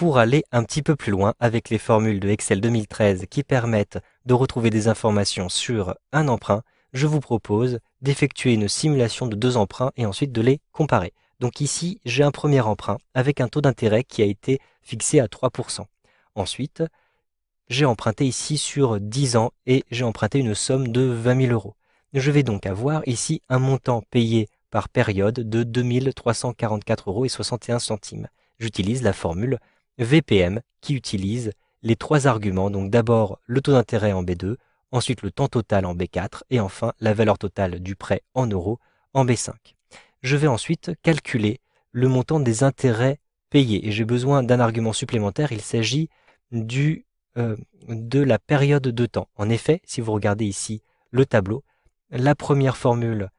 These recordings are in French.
Pour aller un petit peu plus loin avec les formules de Excel 2013 qui permettent de retrouver des informations sur un emprunt, je vous propose d'effectuer une simulation de 2 emprunts et ensuite de les comparer. Donc ici, j'ai un premier emprunt avec un taux d'intérêt qui a été fixé à 3%. Ensuite, j'ai emprunté ici sur 10 ans et j'ai emprunté une somme de 20 000 euros. Je vais donc avoir ici un montant payé par période de 2 344,61 euros. J'utilise la formule VPM qui utilise les 3 arguments, donc d'abord le taux d'intérêt en B2, ensuite le temps total en B4 et enfin la valeur totale du prêt en euros en B5. Je vais ensuite calculer le montant des intérêts payés et j'ai besoin d'un argument supplémentaire, il s'agit de la période de temps. En effet, si vous regardez ici le tableau, la première formule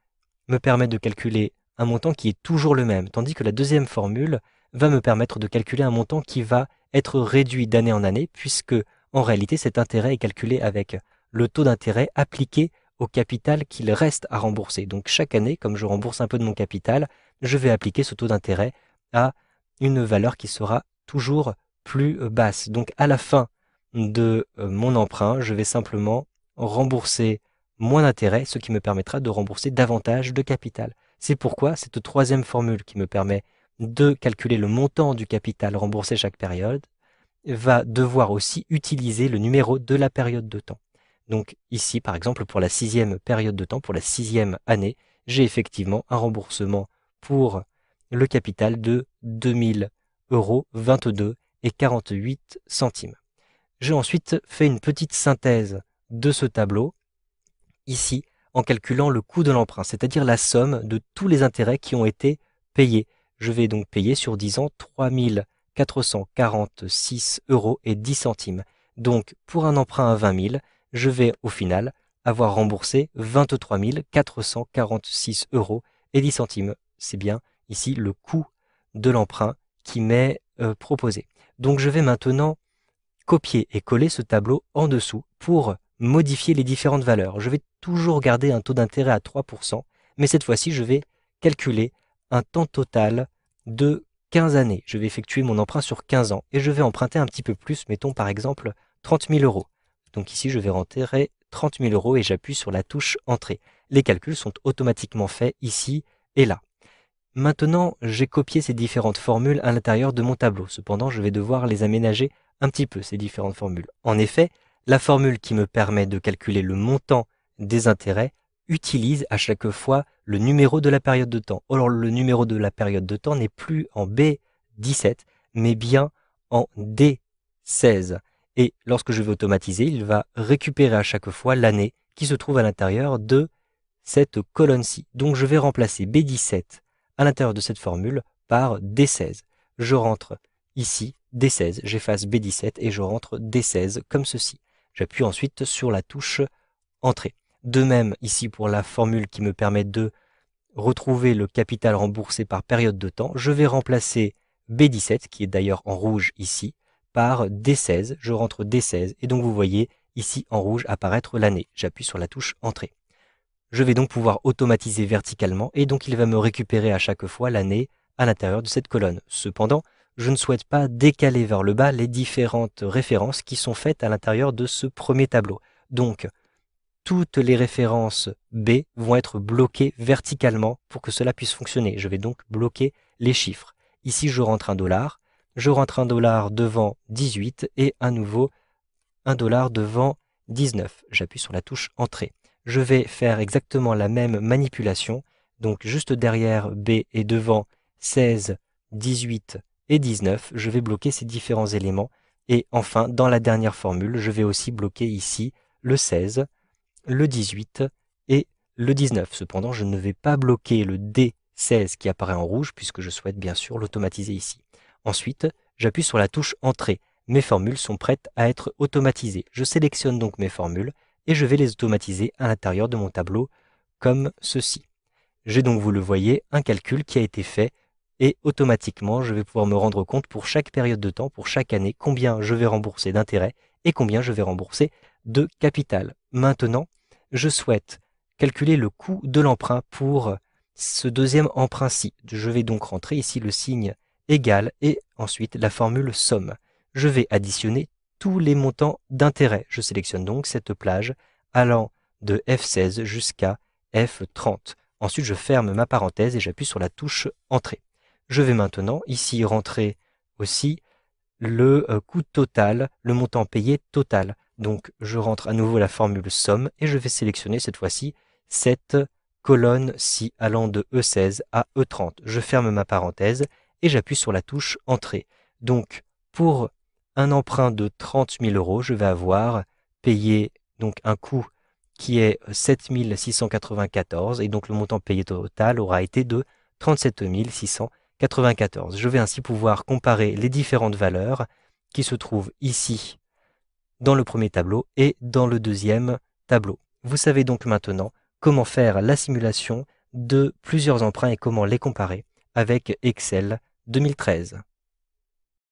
me permet de calculer un montant qui est toujours le même, tandis que la deuxième formule va me permettre de calculer un montant qui va être réduit d'année en année, puisque en réalité cet intérêt est calculé avec le taux d'intérêt appliqué au capital qu'il reste à rembourser. Donc chaque année, comme je rembourse un peu de mon capital, je vais appliquer ce taux d'intérêt à une valeur qui sera toujours plus basse. Donc à la fin de mon emprunt, je vais simplement rembourser moins d'intérêt, ce qui me permettra de rembourser davantage de capital. C'est pourquoi cette troisième formule qui me permet de calculer le montant du capital remboursé chaque période va devoir aussi utiliser le numéro de la période de temps. Donc ici, par exemple, pour la 6e période de temps, pour la 6e année, j'ai effectivement un remboursement pour le capital de 2000 euros 22 et 48 centimes. J'ai ensuite fait une petite synthèse de ce tableau, ici, en calculant le coût de l'emprunt, c'est-à-dire la somme de tous les intérêts qui ont été payés. Je vais donc payer sur 10 ans 3 446 euros et 10 centimes. Donc, pour un emprunt à 20 000, je vais au final avoir remboursé 23 446 euros et 10 centimes. C'est bien ici le coût de l'emprunt qui m'est proposé. Donc, je vais maintenant copier et coller ce tableau en dessous pour modifier les différentes valeurs. Je vais toujours garder un taux d'intérêt à 3%, mais cette fois-ci, je vais calculer un temps total de 15 années. Je vais effectuer mon emprunt sur 15 ans et je vais emprunter un petit peu plus, mettons par exemple 30 000 euros. Donc ici, je vais rentrer 30 000 euros et j'appuie sur la touche Entrée. Les calculs sont automatiquement faits ici et là. Maintenant, j'ai copié ces différentes formules à l'intérieur de mon tableau. Cependant, je vais devoir les aménager un petit peu, ces différentes formules. En effet, la formule qui me permet de calculer le montant des intérêts utilise à chaque fois le numéro de la période de temps. Or, le numéro de la période de temps n'est plus en B17, mais bien en D16. Et lorsque je vais automatiser, il va récupérer à chaque fois l'année qui se trouve à l'intérieur de cette colonne-ci. Donc, je vais remplacer B17 à l'intérieur de cette formule par D16. Je rentre ici D16, j'efface B17 et je rentre D16 comme ceci. J'appuie ensuite sur la touche Entrée. De même ici pour la formule qui me permet de retrouver le capital remboursé par période de temps, je vais remplacer B17, qui est d'ailleurs en rouge ici, par D16. Je rentre D16 et donc vous voyez ici en rouge apparaître l'année. J'appuie sur la touche Entrée. Je vais donc pouvoir automatiser verticalement et donc il va me récupérer à chaque fois l'année à l'intérieur de cette colonne. Cependant, je ne souhaite pas décaler vers le bas les différentes références qui sont faites à l'intérieur de ce premier tableau. Donc, toutes les références B vont être bloquées verticalement pour que cela puisse fonctionner. Je vais donc bloquer les chiffres. Ici, je rentre $1. Je rentre $1 devant 18 et à nouveau $1 devant 19. J'appuie sur la touche Entrée. Je vais faire exactement la même manipulation. Donc, juste derrière B et devant 16, 18 et 19, je vais bloquer ces différents éléments. Et enfin, dans la dernière formule, je vais aussi bloquer ici le 16, le 18 et le 19. Cependant, je ne vais pas bloquer le D16 qui apparaît en rouge puisque je souhaite bien sûr l'automatiser ici. Ensuite, j'appuie sur la touche Entrée. Mes formules sont prêtes à être automatisées. Je sélectionne donc mes formules et je vais les automatiser à l'intérieur de mon tableau comme ceci. J'ai donc, vous le voyez, un calcul qui a été fait et automatiquement, je vais pouvoir me rendre compte pour chaque période de temps, pour chaque année, combien je vais rembourser d'intérêt et combien je vais rembourser de capital. Maintenant, je souhaite calculer le coût de l'emprunt pour ce deuxième emprunt-ci. Je vais donc rentrer ici le signe égale et ensuite la formule somme. Je vais additionner tous les montants d'intérêt. Je sélectionne donc cette plage allant de F16 jusqu'à F30. Ensuite, je ferme ma parenthèse et j'appuie sur la touche Entrée. Je vais maintenant ici rentrer aussi le coût total, le montant payé total. Donc, je rentre à nouveau la formule somme et je vais sélectionner cette fois-ci cette colonne-ci allant de E16 à E30. Je ferme ma parenthèse et j'appuie sur la touche Entrée. Donc, pour un emprunt de 30 000 euros, je vais avoir payé donc un coût qui est 7 694 et donc le montant payé total aura été de 37 694. Je vais ainsi pouvoir comparer les différentes valeurs qui se trouvent ici dans le premier tableau et dans le deuxième tableau. Vous savez donc maintenant comment faire la simulation de plusieurs emprunts et comment les comparer avec Excel 2013.